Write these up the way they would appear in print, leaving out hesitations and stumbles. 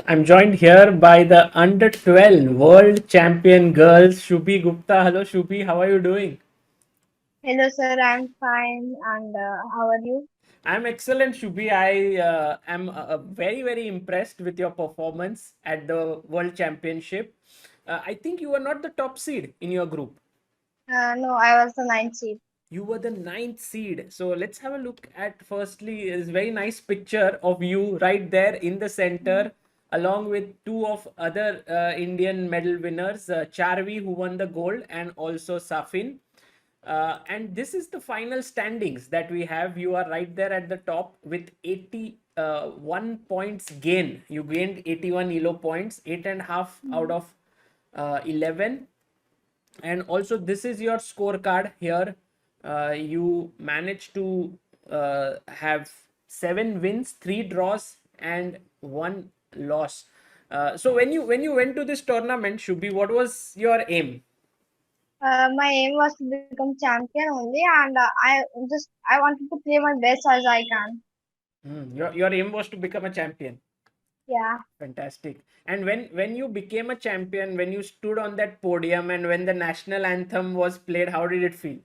I'm joined here by the under-12 world champion girls, Shubhi Gupta. Hello, Shubhi. How are you doing? Hello, sir. I'm fine. And how are you? I'm excellent, Shubhi. I am very, very impressed with your performance at the World Championship. I think you were not the top seed in your group. No, I was the ninth seed. You were the ninth seed. So let's have a look at firstly is very nice picture of you right there in the center, along with two of other Indian medal winners, Charvi who won the gold and also Safin. And this is the final standings that we have. You are right there at the top with 81 points gain. You gained 81 elo points, 8.5 out Mm. of 11. And also this is your scorecard here. You managed to have 7 wins, 3 draws and 1 loss. So when you went to this tournament, Shubhi, what was your aim? My aim was to become champion only, and I wanted to play my best as I can. Your aim was to become a champion. Yeah. Fantastic. And when you became a champion, when you stood on that podium and when the national anthem was played, how did it feel?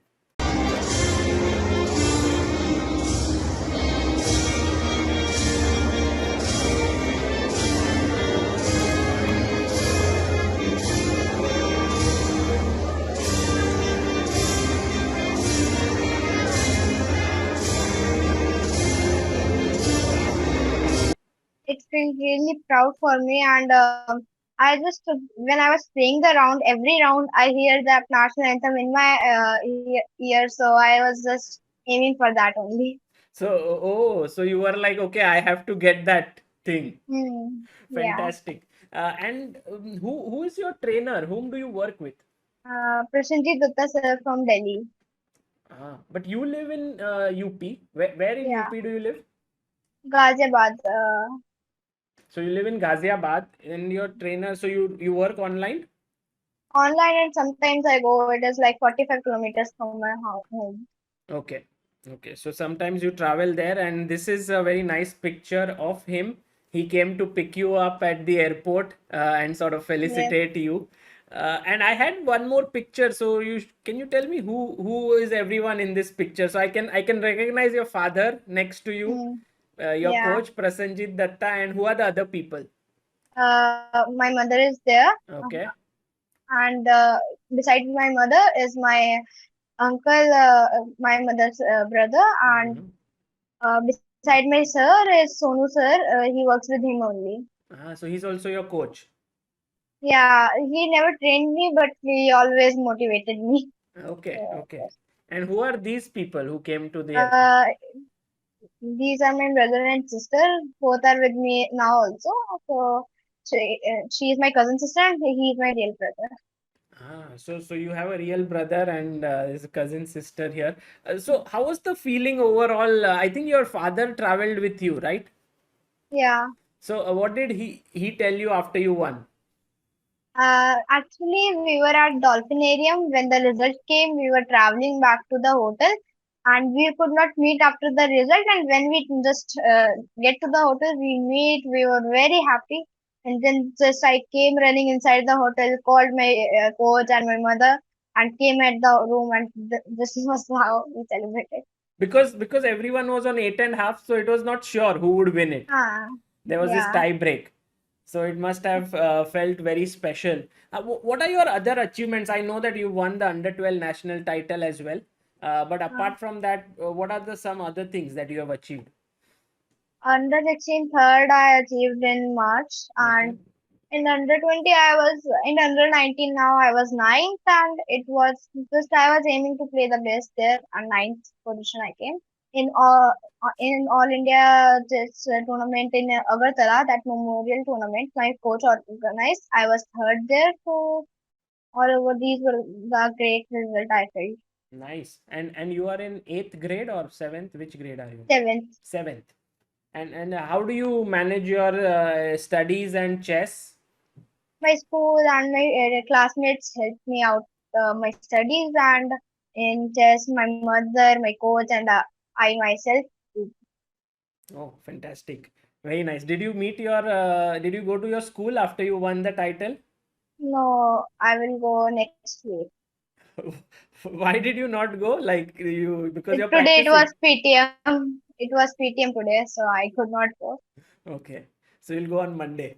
It feels really proud for me, and when I was playing the round, every round I hear that national anthem in my ear, so I was just aiming for that only. So you were like, okay, I have to get that thing. Yeah. Fantastic. And who is your trainer? Whom do you work with? Prasenjit Dutta sir from Delhi. But you live in UP. Where in Yeah. UP do you live? Ghaziabad. So you live in Ghaziabad, and your trainer. So you work online. Online, and sometimes I go. It is like 45 kilometers from my home. Okay. Okay. So sometimes you travel there, and this is a very nice picture of him. He came to pick you up at the airport and sort of Yes. felicitate you. And I had one more picture. So can you tell me who is everyone in this picture? So I can recognize your father next to you, Mm, your yeah. coach Prasenjit Datta, and who are the other people? My mother is there, Okay. and beside my mother is my uncle, my mother's brother, and Mhm. beside my sir is Sonu sir. He works with him only. So he's also your coach. Yeah, he never trained me, but he always motivated me. Okay. Uh, Okay. And who are these people who came to the airport? uh, these are my brother and sister. Both are with me now also. So she is my cousin sister and he is my real brother. So you have a real brother and his cousin sister here. So how was the feeling overall? I think your father traveled with you, right? Yeah. So what did he tell you after you won? Actually, we were at Dolphinarium when the result came. We were traveling back to the hotel and we could not meet after the result. And when we just get to the hotel, we meet. We were very happy. And then just I came running inside the hotel, called my coach and my mother, and came at the room. And this was how we celebrated. Because everyone was on 8.5, so it was not sure who would win it. Ah, There was this yeah. tie break. So it must have felt very special. What are your other achievements? I know that you won the under-12 national title as well. But Uh, apart from that, what are the some other things that you have achieved? Under 16 third, I achieved in March, Okay. and in under 20, I was in under 19 now. I was ninth, and it was just I was aiming to play the best there, and ninth position I came in all India chess tournament in Agartala. That memorial tournament, my coach organized. I was third there, so all over these were the great result I felt. Nice. And you are in eighth grade or seventh? Which grade are you? Seventh. Seventh. And how do you manage your studies and chess? My school and my classmates helped me out my studies, and in chess my mother, my coach, and I myself. Oh, fantastic. Very nice. Did you meet your, did you go to your school after you won the title? No, I will go next week. Why did you not go? Like you, because you're Today it practicing. was PTM. It was PTM today, so I could not go. Okay. So you'll go on Monday.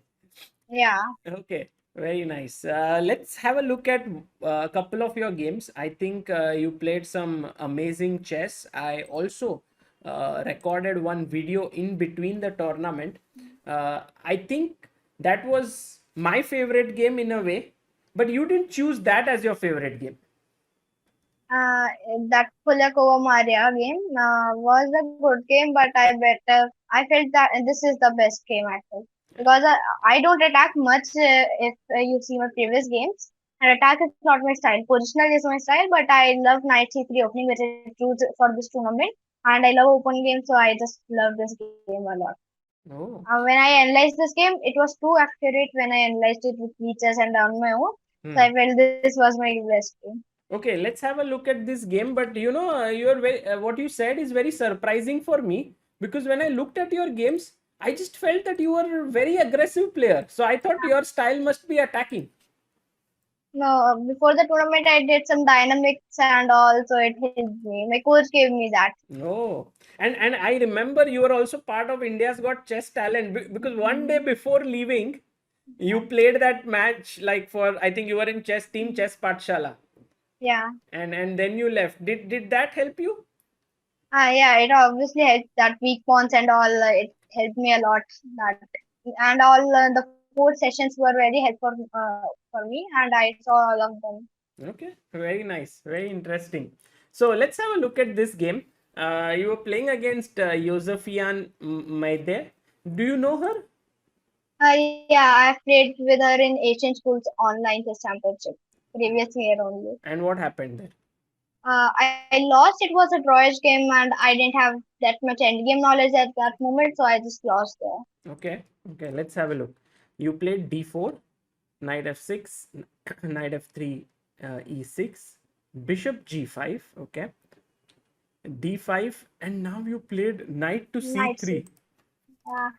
Yeah. Okay, very nice. Let's have a look at a couple of your games. I think you played some amazing chess. I also recorded one video in between the tournament. I think that was my favorite game in a way, but you didn't choose that as your favorite game. Uh, that Kulakova Maria game was a good game, but I felt that this is the best game actually because I don't attack much. If you see my previous games, and attack is not my style. Positional is my style, but I love Knight C3 opening, which is used for this tournament, and I love open games, so I just love this game a lot. Oh. When I analyzed this game, it was too accurate when I analyzed it with features and on my own. So I Hmm. felt this was my best game. Okay, let's have a look at this game. But you know, you're very, what you said is very surprising for me because when I looked at your games, I just felt that you were a very aggressive player. So I thought your style must be attacking. No, before the tournament, I did some dynamics and all, so it helped me. My coach gave me that. Oh, and I remember you were also part of India's Got Chess Talent because one day before leaving, you played that match like for I think you were in chess team chess Patshala, Yeah. and then you left. Did that help you? Yeah, it obviously helped that weak pawns and all. It helped me a lot. That and all the four sessions were very helpful for me, and I saw all of them. Okay, very nice, very interesting. So let's have a look at this game. You were playing against Josefian Maide. Do you know her? Yeah, I played with her in Asian Schools online chess championship previous year only. And what happened there? I lost. It was a drawish game, and I didn't have that much endgame knowledge at that moment, so I just lost there. Okay, okay, let's have a look. You played d4, knight f6, knight f3, e6, bishop g5, okay, d5, and now you played knight to Night c3. shift. Yeah.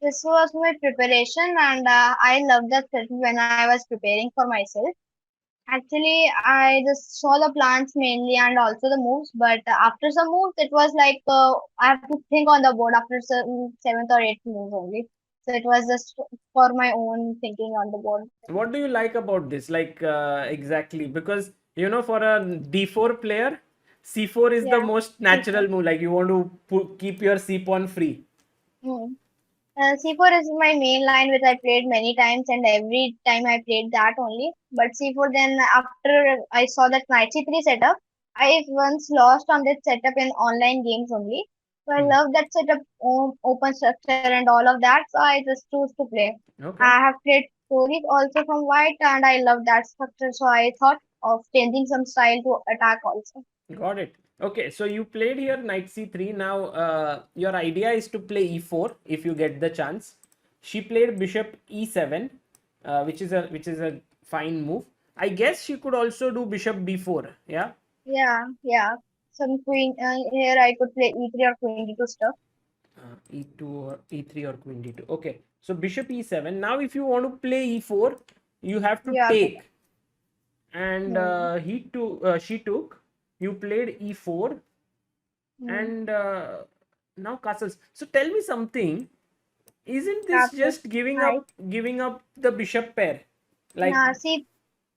This was my preparation, and I loved that session when I was preparing for myself. Actually, I just saw the plants mainly and also the moves, but after some moves, it was like I have to think on the board after some seventh or eighth moves only. So it was just for my own thinking on the board. What do you like about this? Like exactly because you know for a d4 player, c4 is the Yeah. most C4. natural move. Like you want to keep your c pawn free. Hmm. C4 is my main line which I played many times and every time I played that only. But C4 then after I saw that knight C3 setup, I once lost on that setup in online games only. So I Hmm. love that setup, open structure and all of that. So I just choose to play. Okay. I have played stories also from white and I love that structure. So I thought of changing some style to attack also. Got it. Okay, so you played here knight c3. Now, your idea is to play e4 if you get the chance. She played bishop e7, which is a fine move. I guess she could also do bishop b4. Yeah, Yeah. Some queen here I could play E3 or queen D2 stuff. e2 or e3 or queen d2. Okay, so bishop e7. Now, if you want to play e4, you have to Yeah. take. And Hmm. she took. You played e4 Hmm. and now castles. So tell me something. Isn't this Capture. just giving Nice. up the bishop pair? Like, Yeah, see,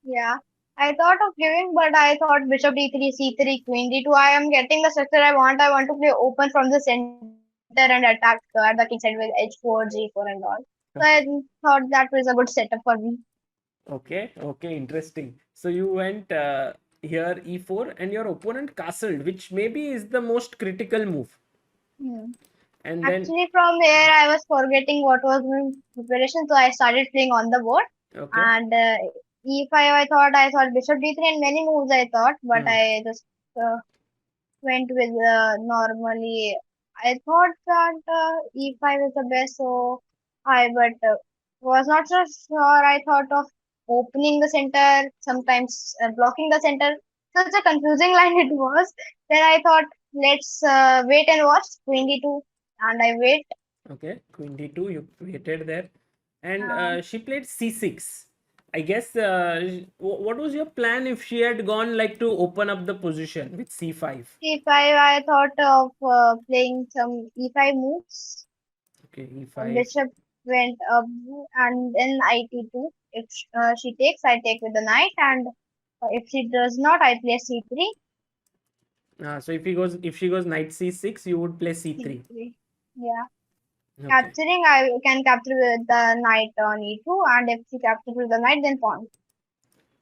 yeah. I thought of giving, but I thought bishop d3, c3, queen d2. I am getting the structure I want. I want to play open from the center and attack at the king side with h4, g4, and all. So I okay, thought that was a good setup for me. okay, interesting. So you went here e4 and your opponent castled, which maybe is the most critical move. Hmm. And then, Actually, from there, I was forgetting what was my preparation, so I started playing on the board. okay, And e5, I thought bishop d3 and many moves I thought, but hmm, I just uh, went with normally. I thought that e5 is the best, so I but was not so sure. I thought of opening the center, sometimes blocking the center. Such a confusing line it was. Then I thought, let's wait and watch queen d2, and I wait. Okay, queen d2, you waited there. And Uh, she played c6. I guess, what was your plan if she had gone like to open up the position with c5? C5, I thought of playing some E5 moves. Okay, e5. Bishop went up and then IT2. If she takes, I take with the knight, and if she does not, I play C3. So if she goes knight c6, you would play c3. C3. Yeah. Okay. Capturing, I can capture with the knight on E2, and if she captures with the knight, then pawn.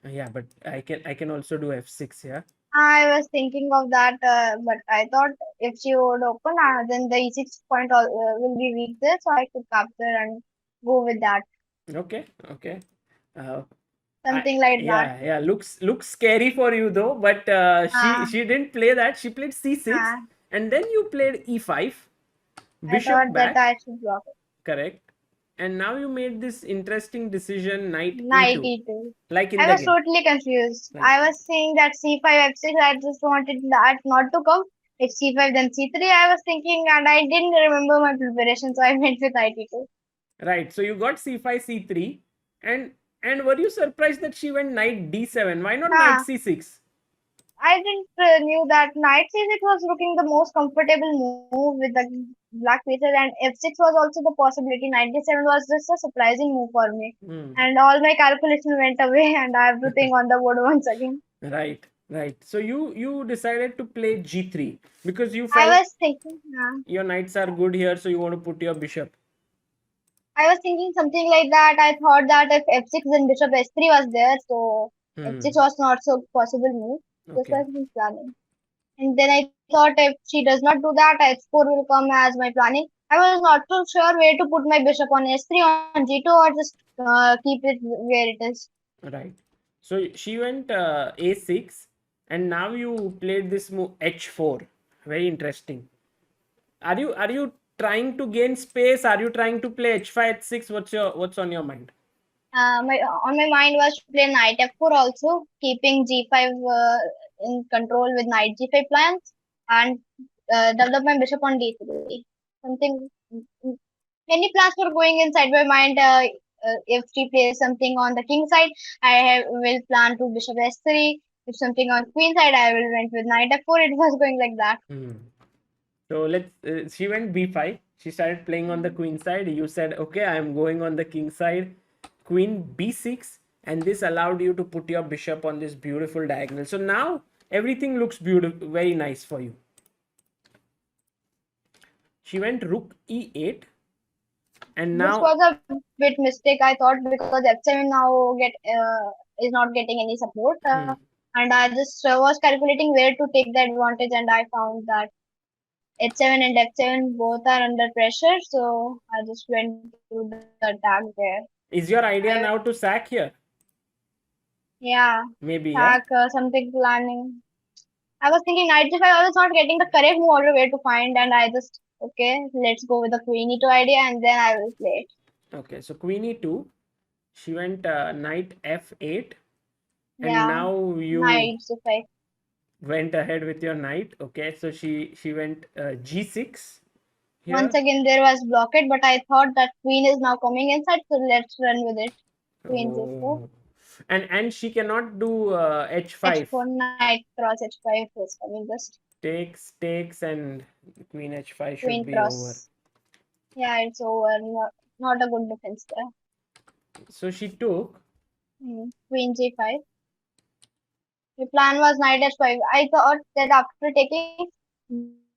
Yeah, but I can also do f6, yeah. I was thinking of that, but I thought if she would open, then the E6 point will be weak there, so I could capture and go with that. Okay, okay. Uh, I Something like that. yeah, looks scary for you though, but she Uh, she didn't play that. She played c6, uh, and then you played e5, I bishop thought that back, I should block it. correct. And now you made this interesting decision, knight Knight e2, E2. like in I the was game. totally confused. Like, I was saying that C5 F6. I just wanted that not to come. If C5 then C3. I was thinking, and I didn't remember my preparation, so I went with Knight E2. right. So you got c5, c3, and and were you surprised that she went knight d7? Why not knight Huh. c6? I didn't knew that Knight C6 was looking the most comfortable move with the black pieces, and F6 was also the possibility. Knight D7 was just a surprising move for me, Hmm. and all my calculation went away, and I have to think on the board once again. Right, right. So you decided to play g3 because you I felt was thinking, your knights are good here, so you want to put your bishop. I was thinking something like that. I thought that if F6 then Bishop S3 was there, so F6 Hmm. was not so possible move. This Okay. was my planning. And then I thought if she does not do that, H4 will come as my planning. I was not too sure where to put my bishop on S3 on G2 or just keep it where it is. Right. So she went a6, and now you played this move h4. Very interesting. Are you trying to gain space? Are you trying to play h5 h6? What's on your mind? My on my mind was to play knight F4 also, keeping G5 in control with knight G5 plans and develop my bishop on D3. Something many plans were going inside my mind. If she plays something on the king side, will plan to bishop S3. If something on queen side, I will went with knight F4. It was going like that. Hmm. So she went b5. She started playing on the queen side. You said, okay, I am going on the king side. Queen b6, and this allowed you to put your bishop on this beautiful diagonal. So now everything looks beautiful, very nice for you. She went rook e8, and This now was a bit mistake I thought because F7 now get is not getting any support, hmm, and I just was calculating where to take the advantage, and I found that H7 and F7 both are under pressure, so I just went to the attack there. is your I idea now to sack here? Yeah, Maybe, attack yeah. something planning. I was thinking knight g5. I was not getting the correct move order where to find, and I just okay, let's go with the queen e2 idea, and then I will play it. Okay, so queen e2. She went knight f8, and Yeah, now you knight g5. went ahead with your knight. Okay, so she went g6 Once here. again, there was blockade, but I thought that queen is now coming inside, so let's run with it. Queen g4, Oh, and she cannot do h5. h4, knight cross h5 is coming just Takes, and queen h5 queen should be over. cross. Yeah, it's over. Not a good defense there. So she took. Queen g5. The plan was knight h5. I thought that after taking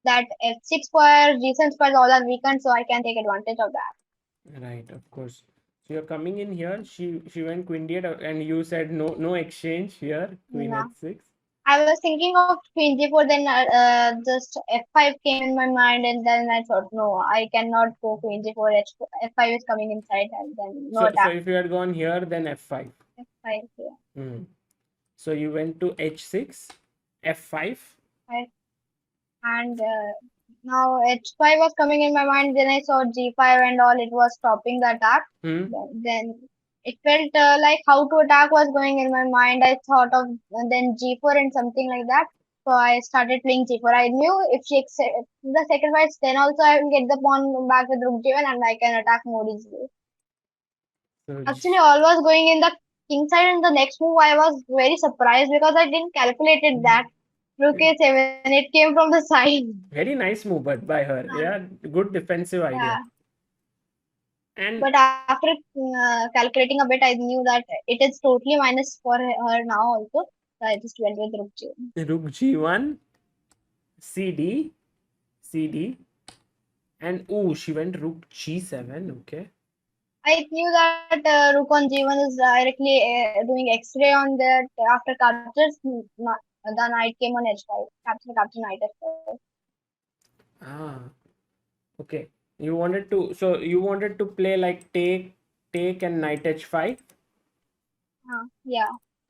that f6 square, g7 squares all are weakened, so I can take advantage of that. Right, of course. So you're coming in here. She went queen d8, and you said no exchange here. Queen No. h6. I was thinking of queen g4, then just f5 came in my mind, and then I thought, no, I cannot go queen g4, f5 is coming inside, and then no So attack. if you had gone here, then f5. F5 here. Hmm. So you went to h6, f5. Right. And now h5 was coming in my mind, then I saw g5 and all, it was stopping the attack. Hmm. Then it felt like how to attack was going in my mind. I thought of then g4 and something like that. So I started playing G4. I knew if she accepts the sacrifice, then also I will get the pawn back with Rook G1 and I can attack more easily. So Actually, all was going in the king side, and the next move I was very surprised because I didn't calculate it that Rook A7. It came from the side. very nice move, but by her. And, Yeah, good defensive idea. yeah. And But after calculating a bit, I knew that it is totally minus for her now also. So I just went with Rook G1. Rook G1, CD, CD, and oh, she went Rook G7. Okay. I knew that Rook on G1 is directly doing X-ray on that after captures. The knight came on H5. Capture knight F5. Ah, okay. You wanted to play like take and knight H5. Yeah.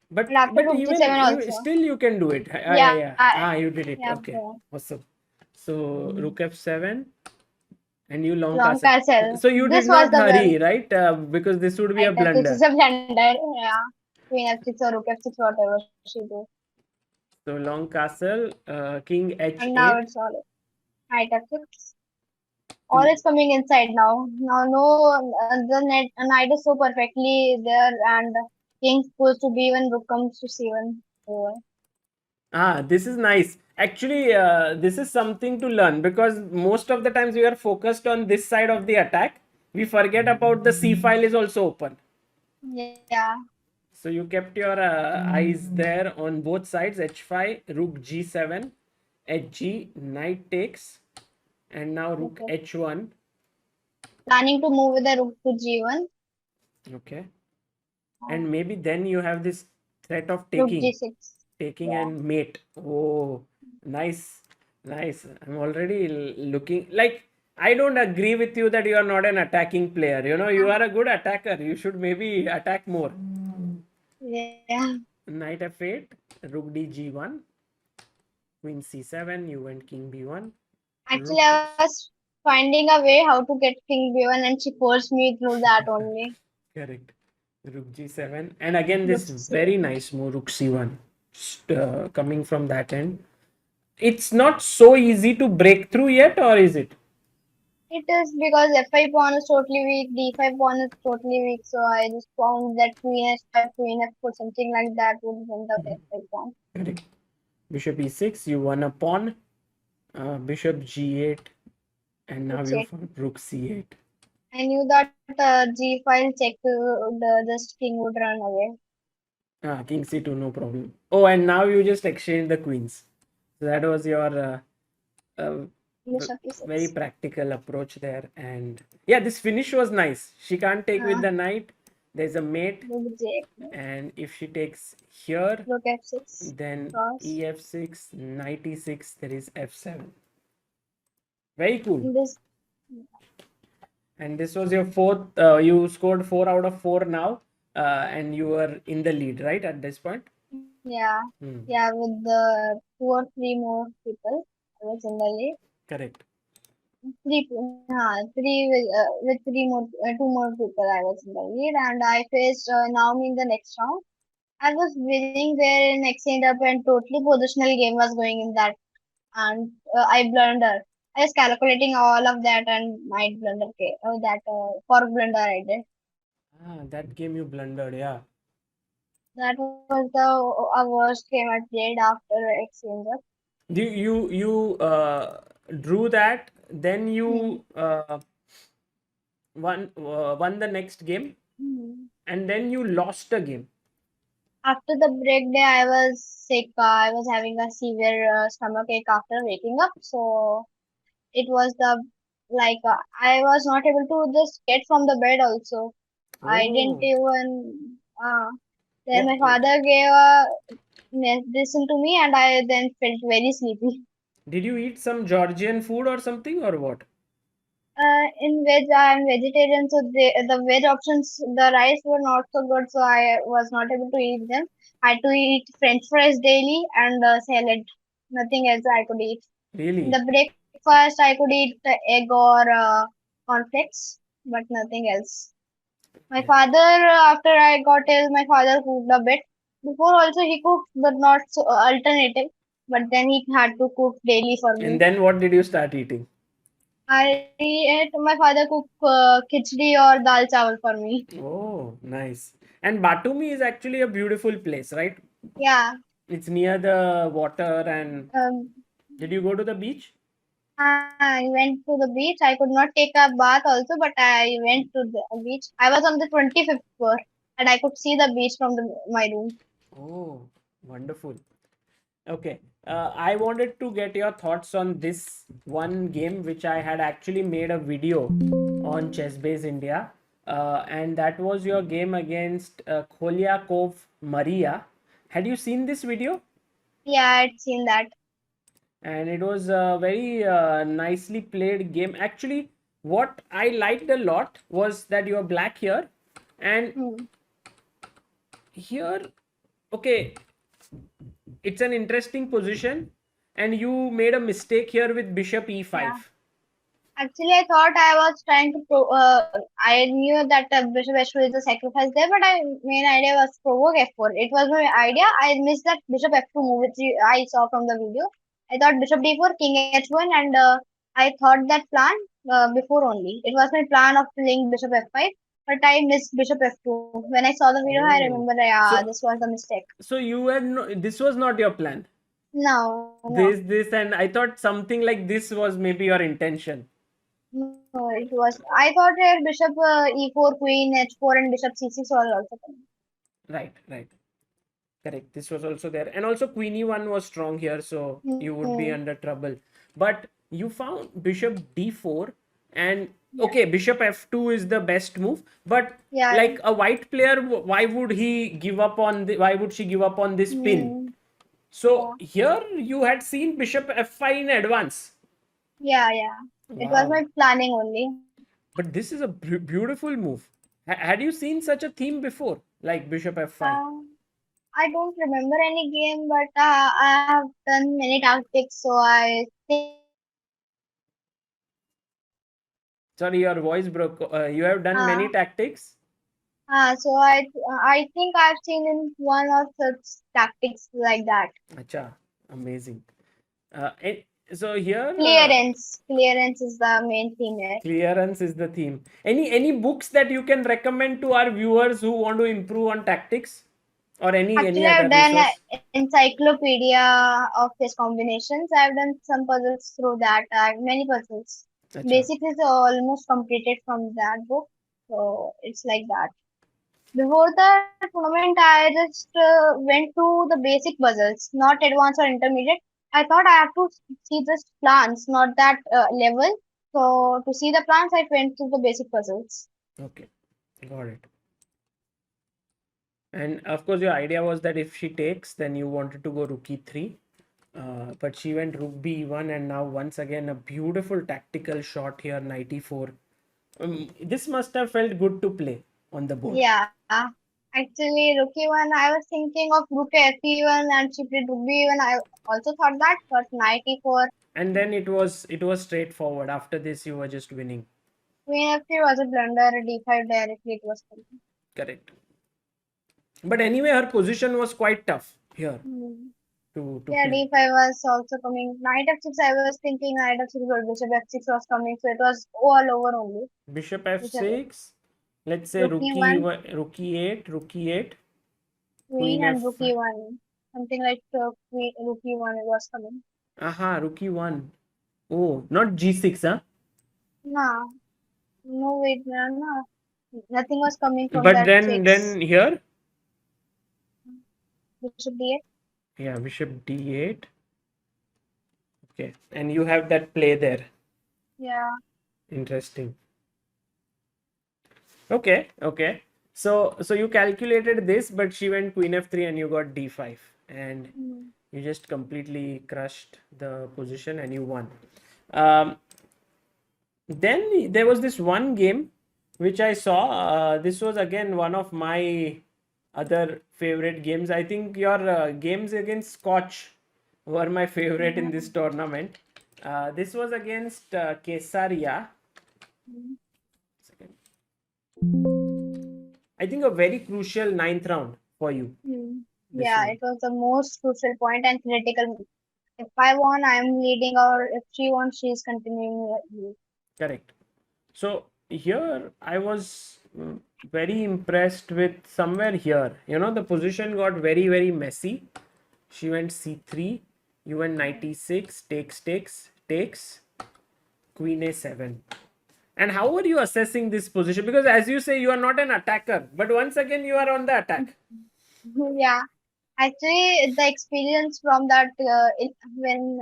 But And after but Rook even G7 you also. still you can do it. Yeah, Yeah, yeah. Ah, you did it. yeah, Okay, bro. awesome. So Rook F7 and you long Long castle. castle. So you did This was not the well. hurry, right? Because this would be a Knight F6 is blunder. a blunder. Yeah. Queen F6 or Rook F6, whatever she do. So long castle, King And now H8 it's all Knight F6. All to is coming inside now. Now no, knight is so perfectly there, and king goes to B1, rook comes to C1. Over. this is nice. Actually, this is something to learn because most of the times we are focused on this side of the attack. We forget about the C file is also open. Yeah, So you kept your eyes there on both sides, h5, rook g7, hg, knight takes, and now rook okay. h1. Planning to move with the rook to G1. Okay. Uh, And maybe then you have this threat of rook taking, G6. taking Yeah. and mate. Oh, nice, nice. I'm already looking like I don't agree with you that you are not an attacking player. You know, you are a good attacker. You should maybe attack more. Yeah. Knight f8, rook d g1, queen c7. You went king b1, Actually, rook. I was finding a way how to get king B1, and she forced me through that only. Correct. Rook g7, and again Rook this C. very nice move, rook c1, coming from that end. It's not so easy to break through yet, or is it? It is because F5 pawn is totally weak, D5 pawn is totally weak, so I just found that Queen H5, Queen F4, something like that would win the F5 pawn. Correct. Bishop e6, you won a pawn. Bishop g8, and now Rook you C8. found rook c8. I knew that G file check this king would run away. King c2, no problem. Oh, and now you just exchange the queens. So that was your uh, Bishop very E6. practical approach there. And yeah, this finish was nice. She can't take with Uh, the knight. There's a mate, Rook J8. and if she takes here, Rook F6. then Cross. ef6, knight e6, there is f7. Very cool. This, And this was your fourth. You scored 4 out of 4 now, and you were in the lead, right, at this point. yeah, Hmm. yeah, with the 2 or 3 more people. I was in the lead. Correct. Three with 2 more people. I was in the lead, and I faced Naomi in the next round. I was winning there in exchange up, and totally positional game was going in that, and I blundered. I was calculating all of that, and my blunder came. That for blunder I did. That game you blundered, yeah. That was the worst game I played after exchange up. You drew that, then Hmm. you won the next game, Hmm. and then you lost a game. After the break day, I was sick. I was having a severe stomach ache after waking up. So it was the like I was not able to just get from the bed also. I didn't Oh, even. Then what? my father gave a medicine to me, and I then felt very sleepy. Did you eat some Georgian food or something, or what? In veg, I am vegetarian, so the veg options, the rice were not so good, so I was not able to eat them. I had to eat French fries daily and salad. Nothing else I could eat. In Really? the breakfast, I could eat egg or cornflakes, but nothing else. My Yeah. father, after I got ill, my father cooked a bit. Before also he cooked, but not so alternative. but then he had to cook daily for And me. then what did you start eating? I ate my father cook khichdi or dal chawal for me. Oh, nice. And Batumi is actually a beautiful place, right? Yeah. It's near the water. And Um, did you go to the beach? I went to the beach. I could not take a bath also, but I went to the beach. I was on the 25th floor and I could see the beach from my room. Oh, wonderful. Okay. I wanted to get your thoughts on this one game which I had actually made a video on ChessBase India. And that was your game against Kholyakov Maria. Had you seen this video? Yeah, I'd seen that. And it was a very nicely played game. Actually, what I liked a lot was that you are black here, and Hmm. here, okay, it's an interesting position, and you made a mistake here with bishop Yeah. e5. Actually, I thought I was trying to I knew that Bishop H2 is a sacrifice there, but I main idea was provoke F4. It was my idea. I missed that Bishop F2 move which I saw from the video. I thought Bishop D4, King H1, and I thought that plan before only. It was my plan of playing Bishop F5, but I missed Bishop F2. When I saw the video, I remember, Oh, yeah, this so was the mistake. you had no, this was not your plan. No, no. This, and I thought something like this was maybe your intention. No, it was. I thought here bishop e4, queen h4, and bishop c6 were also coming. Right, right. Correct. This was also there. And also Queen e1 was strong here, so you would Hmm. be under trouble. But you found bishop d4, and Yeah, okay, bishop f2 is the best move. But yeah, like a white player, why would he give up on why would she give up on this pin? hmm, So yeah, here you had seen bishop f5 in advance. yeah, yeah. It was Wow. my planning only. But this is a beautiful move. Had you seen such a theme before, like bishop f5? Uh, I don't remember any game, but I have done many tactics, so I think I've seen in one or two tactics. Sorry, your voice broke. You have done many tactics. I think I've seen in one or such tactics like that. Acha, amazing. And so here, Clearance is the main theme here. clearance is the theme. Any books that you can recommend to our viewers who want to improve on tactics, or any Actually, other I've done resource? encyclopedia of chess combinations. I've done some puzzles through that. Many puzzles. Acha. Basics is almost completed from that book. So it's like that. Before the tournament, I just went to the basic puzzles, not advanced or intermediate. I thought I have to see just plans, not that level. So to see the plans, I went to the basic puzzles. Okay, got it. And of course, your idea was that if she takes, then you wanted to go rook e3. But she went rook b1, and now once again a beautiful tactical shot here, knight e4. This must have felt good to play on the board. Yeah, actually, Rookie one, I was thinking of Rook F1 and she played Rook B1. I also thought that, but Knight E4, And then it was straightforward. After this, you were just winning. Queen F3 was a blunder, D5 directly it was coming. Correct. But anyway, her position was quite tough here Hmm. to Yeah, play. D5 was also coming. Knight F6, I was thinking Knight F6, but Bishop F6 was coming, so it was all over only. Bishop Bishop f6. Let's say Rook E1, rook e8, rook e8, Queen queen and f. Rook E1. Something like Queen, Rook E1 was coming. Aha, rook e1. Oh, not g6, huh? Nah, no, wait, no. Nothing was coming from But that then 6. here, Bishop D8. yeah, bishop d8. Okay, and you have that play there. Yeah. Interesting. Okay, okay. So you calculated this, but she went queen f3 and you got d5, and Mm. you just completely crushed the position and you won. Um, then there was this one game which I saw. This was again one of my other favorite games. I think your games against Scotch were my favorite in this tournament. This was against Kesaria. Mm. I think a very crucial ninth round for you. Mm. This Yeah, one. it was the most crucial point and critical If I won, I am leading, or if she won, she is continuing with me. Correct. So here I was very impressed with somewhere here. The position got very, very messy. She went c3, you went 96, takes, queen a7. And how are you assessing this position? Because as you say, you are not an attacker, but once again, you are on the attack. Yeah, actually, the experience from that when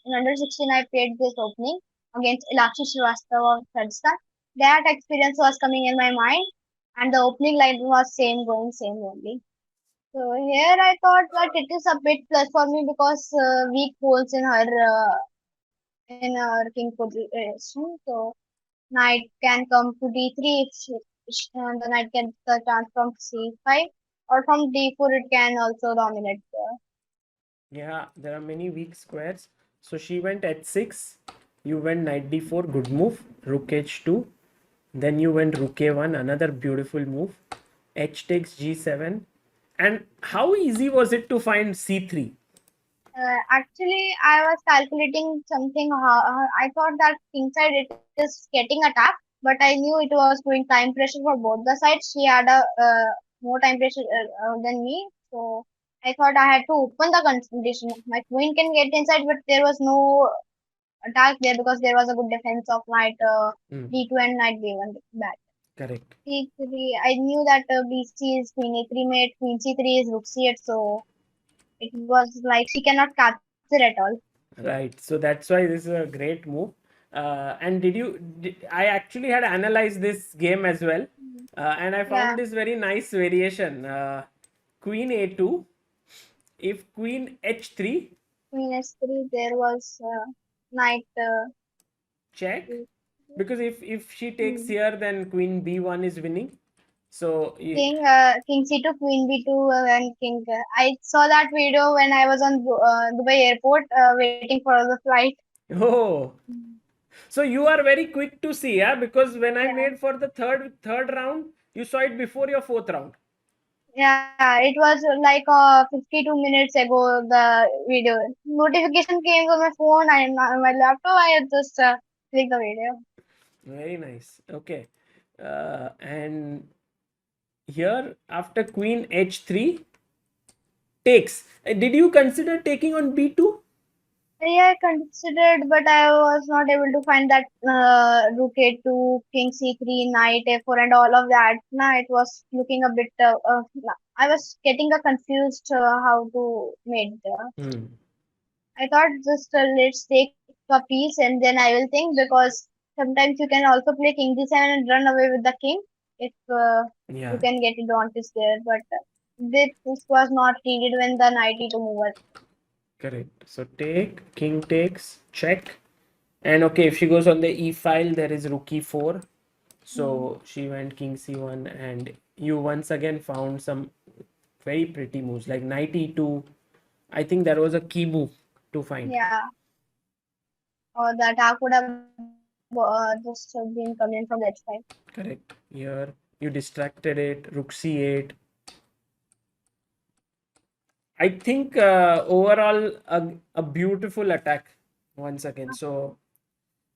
in under 16 I played this opening against Ilakshi Srivastava of Rajasthan. That experience was coming in my mind, and the opening line was same going same only. So here I thought that it is a bit plus for me because weak holes in her king position. So knight can come to d3 if the knight gets the chance from c5, or from d4 it can also dominate there. Yeah, there are many weak squares. So she went h6, you went knight d4, good move, rook h2. Then you went rook a1, another beautiful move. H takes g7. And how easy was it to find c3? Actually, I was calculating something. I thought that king side it is getting attacked, but I knew it was doing time pressure for both the sides. She had a more time pressure than me, so I thought I had to open the condition. My queen can get inside, but there was no attack there because there was a good defense of knight Hmm, d2 and knight b1 back. correct. c3, I knew that bc is queen a3 mate, queen c3 is rook c8, so it was like she cannot capture at all. Right. So that's why this is a great move. And I actually had analyzed this game as well. And I Yeah, found this very nice variation. Queen a2. If queen h3, queen s3, there was knight check. Because if she takes hmm, here, then queen b1 is winning. So, king c2, queen b2, and king. I saw that video when I was on Dubai airport waiting for the flight. oh, so you are very quick to see, yeah? Because when I Yeah, made for the third round, you saw it before your fourth round. yeah, it was like 52 minutes ago. The video notification came on my phone and on my laptop. I just clicked the video. Very nice. Okay. And here after queen h3 takes. Did you consider taking on b2? Yeah, I considered, but I was not able to find that rook a2, king c3, knight a4, and all of that. Nah, it was looking a bit. I was getting confused how to make the. Hmm. I thought just let's take a piece and then I will think because sometimes you can also play king d7 and run away with the king if you Yeah, can get advantage there. But this was not needed when the knight e2 move was. correct. So take, king takes, check. And okay, if she goes on the e file, there is rook e4. Hmm. So she went king c1, and you once again found some very pretty moves like knight e2. I think that was a key move to find. Yeah. Or the attack would have just been coming from that side. Correct. Here you distracted it, rook c8. I think overall a beautiful attack once again. So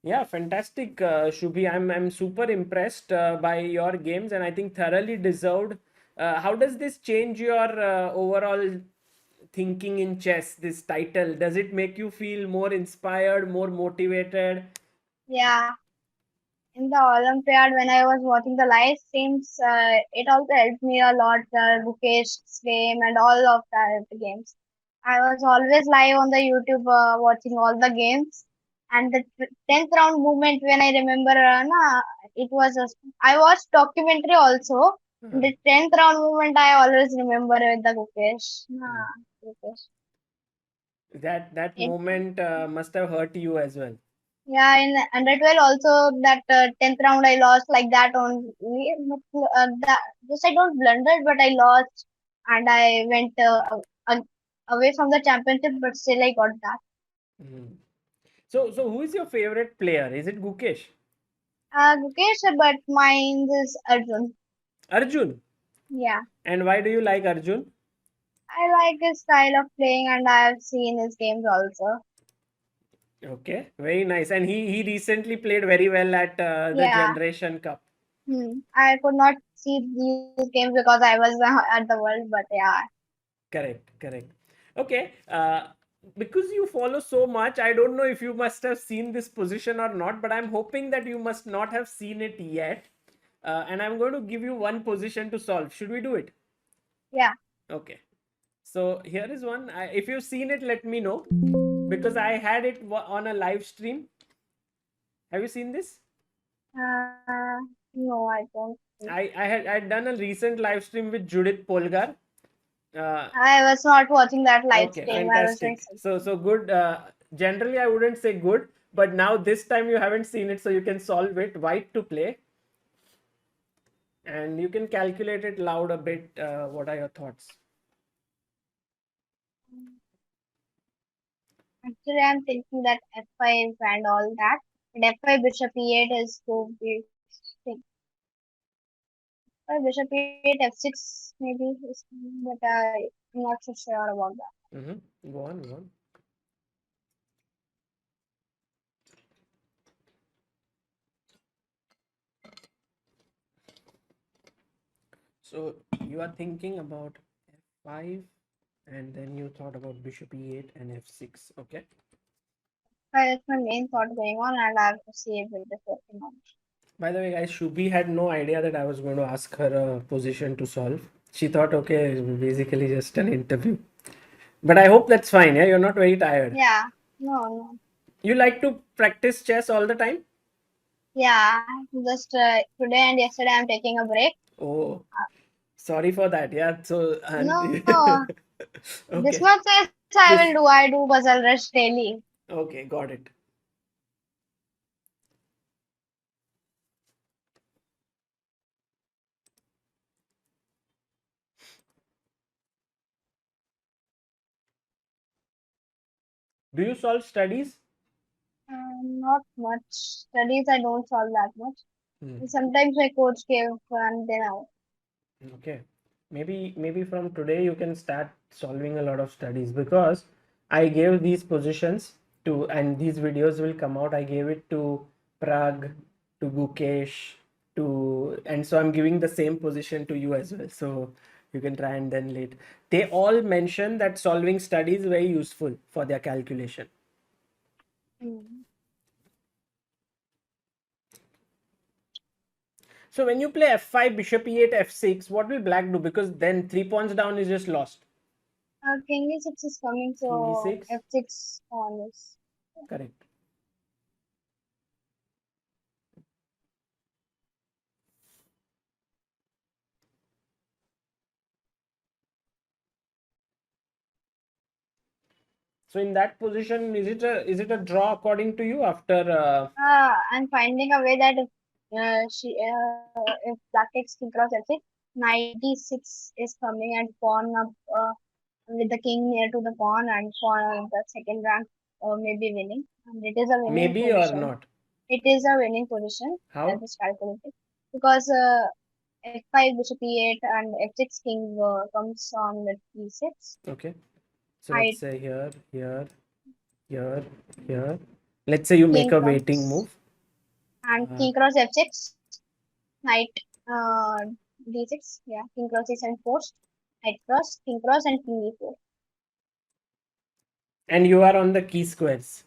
yeah, fantastic, Shubhi. I'm super impressed by your games, and I think thoroughly deserved. How does this change your overall thinking in chess? This title, does it make you feel more inspired, more motivated? Yeah, in the Olympiad when I was watching the live streams, it also helped me a lot. The Bukesh's game and all of that games. I was always live on the YouTube watching all the games. And the 10th round movement, when I remember, it was I watched documentary also. Uh, The 10th round movement, I always remember with the Gukesh. mm. Gukesh. That moment must have hurt you as well. Yeah, in under 12 also that 10th round I lost like that only. That, just I don't blundered, but I lost and I went away from the championship, but still I got that. Mhm. So who is your favorite player? Is it Gukesh? Gukesh, but mine is Arjun. Arjun. Yeah, And why do you like Arjun? I like his style of playing and I have seen his games also. Okay, very nice. And he recently played very well at the Yeah. Generation Cup. I could not see these games because I was at the World, but yeah. Correct, correct. Okay, because you follow so much, I don't know if you must have seen this position or not, but I'm hoping that you must not have seen it yet. And I'm going to give you one position to solve. Should we do it? Yeah. Okay. So here is one. If you've seen it, let me know because I had it on a live stream. Have you seen this? No, I don't think. I had done a recent live stream with Judith Polgar. Uh, I was not watching that live okay, stream. I was doing fantastic. something. So good. Generally, I wouldn't say good, but now this time you haven't seen it, so you can solve it. White to play, and you can calculate it loud a bit. What are your thoughts? Actually, I'm thinking that F5 and all that. But F5 bishop E8 is to be think. Bishop E8 F6 maybe, but I'm not so sure about that. Go on, go on. So you are thinking about f5, and then you thought about bishop e8 and f6. Okay. That's my main thought going on, and I have to see if it is working out. By the way, guys, Shubhi had no idea that I was going to ask her a position to solve. She thought, okay, it's basically just an interview. But I hope that's fine. Yeah, you're not very tired. Yeah, no. You like to practice chess all the time? Yeah, just today and yesterday I'm taking a break. Oh, sorry for that. Yeah. So, and No, this okay. much chess I will This, do. I do puzzle rush daily. okay, got it. Do you solve studies? Not much. Studies I don't solve that much. Hmm. Sometimes my coach gave and then out. Okay. Maybe from today you can start solving a lot of studies because I gave these positions to, and these videos will come out. I gave it to Prague, to Gukesh, to, and so I'm giving the same position to you as well. So you can try and then late. They all mention that solving studies is very useful for their calculation. Mm. So when you play f5, bishop e8, f6, what will black do? Because then 3 pawns down is just lost. King E6 is coming, King so e6, F6 on is. correct. So in that position, is it a draw according to you after? I'm finding a way that if black takes king cross F6, knight D6 is coming and pawn up with the king near to the pawn and pawn on the second rank maybe winning. And it is a winning Maybe or position. not? It is a winning position. I How? just calculated because F5 bishop E8 and F6 king comes on with E6. Okay. So let's Knight say here, here, here, here. Let's say you make king a waiting comes move. and Uh, king cross F6. Knight uh, D6. Yeah, king cross E7 forced. Knight cross, king cross, and king E4. and you are on the key squares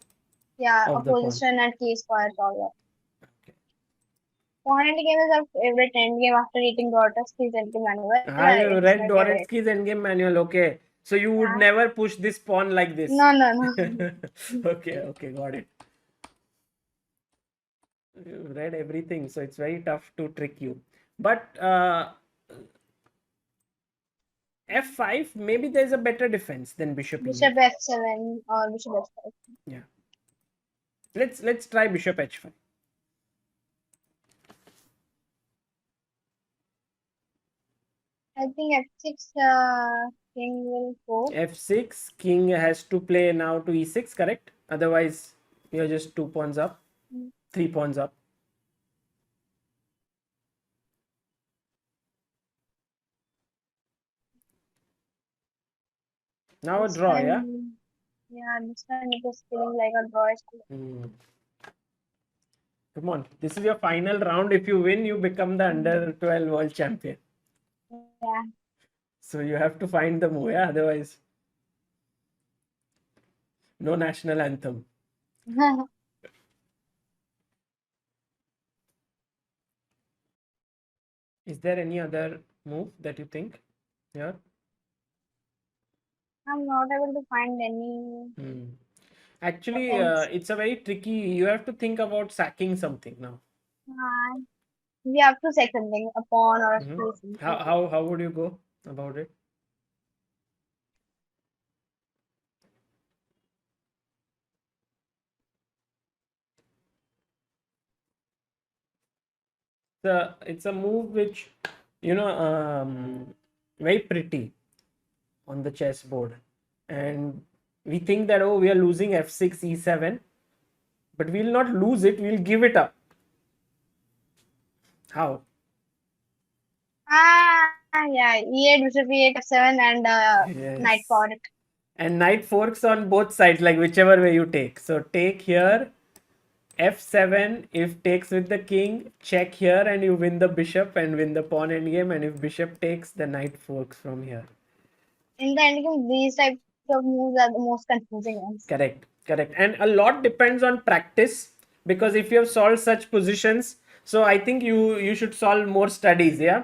Yeah, of the pawn. opposition and key squares all that. Okay. Pawn endgame is our favorite endgame after eating Dorothy's endgame manual. I It's have my read favorite. Doretsky's endgame manual. Okay. So you would Yeah. never push this pawn like this. No, no, no. Okay, okay, got it. You read everything, so it's very tough to trick you. But f5, maybe there's a better defense than bishop e8. Bishop F7 or Bishop F5. Yeah. Let's try bishop h5. I think F6 king will go. f6, king has to play now to e6, correct? Otherwise, you're just 2 pawns up, 3 pawns up. Now a This draw, yeah? time, Yeah, this time it is feeling like a draw. Hmm. Come on, this is your final round. If you win, you become the under 12 world champion. Yeah. So you have to find the move, yeah? Otherwise, no national anthem. Is there any other move that you think? Yeah. I'm not able to find any Hmm. Actually, else. it's a very tricky. You have to think about sacking something now. Uh, we have to say something, a pawn or a Hmm. piece. How would you go about it? It's a move which you know very pretty on the chessboard, and we think that oh we are losing f6 e7, but we'll not lose it. We'll give it up. How? Yeah, e8, bishop e8, f7, and knight Yes. forward. And knight forks on both sides, like whichever way you take. So take here, f7. If takes with the king, check here, and you win the bishop and win the pawn endgame. And if bishop takes, the knight forks from here. In the endgame, these types of moves are the most confusing ones. Correct, correct. And a lot depends on practice, because if you have solved such positions, so I think you should solve more studies. Yeah,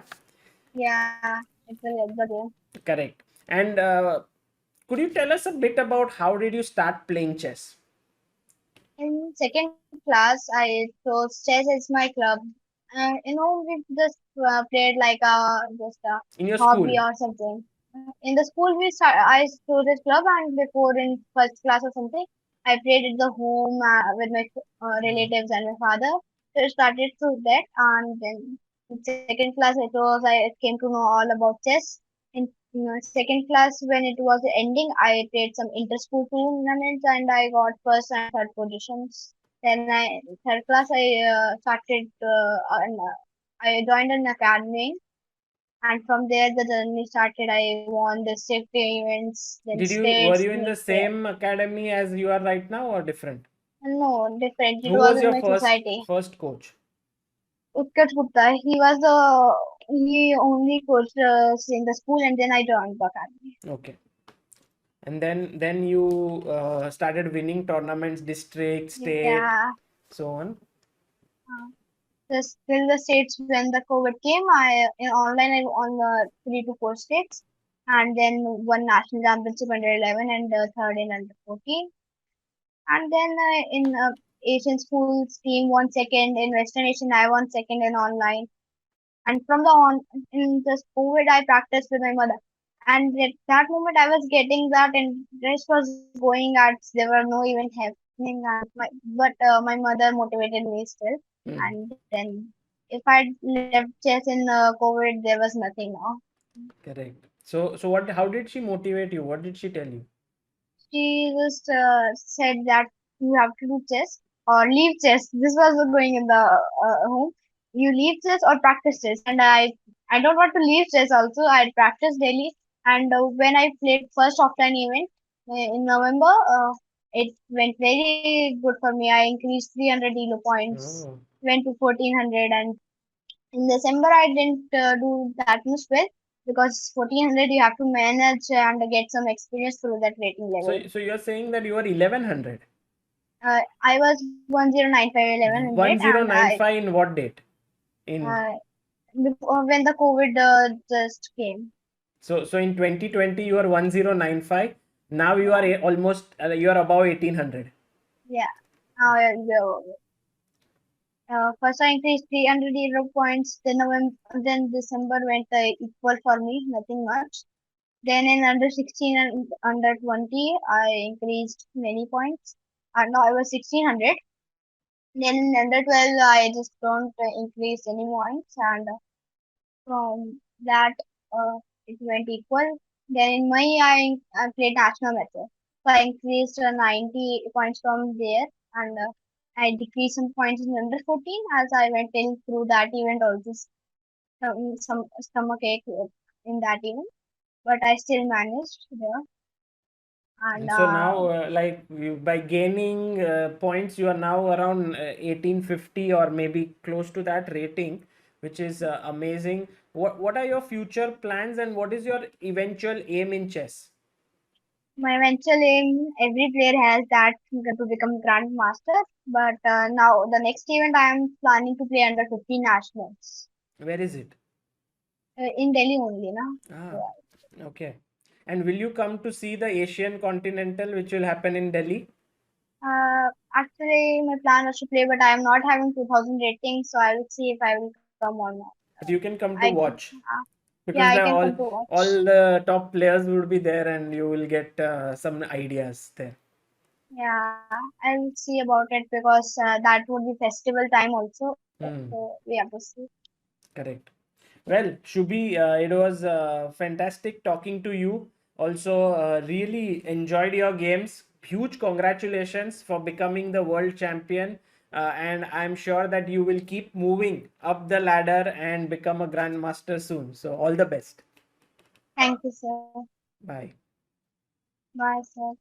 Yeah, it will help the game. correct. And could you tell us a bit about how did you start playing chess In second class, I chose chess as my club. We just played like just a in your hobby school? or something. In the school, I chose this club, and before in first class or something, I played at the home with my Hmm. relatives and my father. So it started through that, and then in second class, I came to know all about chess. In second class, when it was ending, I played some inter-school tournaments, and I got first and third positions. Then third class, I started and I joined an academy, and from there the journey started. I won the state events, then Were states. you in the same academy as you are right now or different? No, different. It Who was was in your my society. first coach? Uttar Gupta. He only coached in the school, and then I joined the academy. Okay. And then you started winning tournaments, district, state, Yeah. so on. Uh, just till the states when the COVID came, I in online I won 3 to 4 states, and then one national championship under 11 and third in under 14. And then in Asian schools team won second, in Western Asian I won second in online. And from the on in this COVID I practiced with my mother. And at that moment I was getting that interest was going at there were no even happening, and my mother motivated me still. Hmm. And then if I left chess in COVID, there was nothing now. Correct. So what? How did she motivate you? What did she tell you? She just said that you have to do chess or leave chess. This was going in the home. You leave chess or practice chess, and I don't want to leave chess. Also, I practice daily. And when I played first offline event in November, it went very good for me. I increased 300 elo points, Oh, went to 1400, and in December I didn't do that much well because 1400 you have to manage and get some experience through that rating level. so you're saying that you are 1100, I was 1095 1100, and I 1095 in what date? In uh, before when the COVID just came. so in 2020 you are 1095. Now you are Yeah, almost you are above 1800. yeah. First I increased 300 euro points. Then November, then December went equal for me, nothing much. Then in under 16 and under 20, I increased many points. No, I was 1600. Then in under 12, I just don't increase any points, and from that it went equal. Then in May, I played national matches. So I increased 90 points from there, and I decreased some points in under 14 as I went in through that event also some stomach ache in that event, but I still managed there. And So now, like by gaining points, you are now around 1850 or maybe close to that rating, which is amazing. What are your future plans and what is your eventual aim in chess? my eventual aim, every player has that to become grandmaster. But now the next event I am planning to play under 15 nationals Where is it? in Delhi only, na. Ah, So, okay. And will you come to see the Asian Continental, which will happen in Delhi? actually, my plan was to play, but I am not having 2000 ratings, so I will see if I will come or not. But you can come I to can, watch yeah, because I the can come all to watch. all the top players would be there, and you will get some ideas there. Yeah, I'll see about it because that would be festival time also. So Hmm. we have to see. Correct. Well, Shubhi, it was fantastic talking to you. Also, really enjoyed your games. Huge congratulations for becoming the world champion. And I'm sure that you will keep moving up the ladder and become a grandmaster soon. So, all the best. Thank you, sir. Bye. Bye, sir.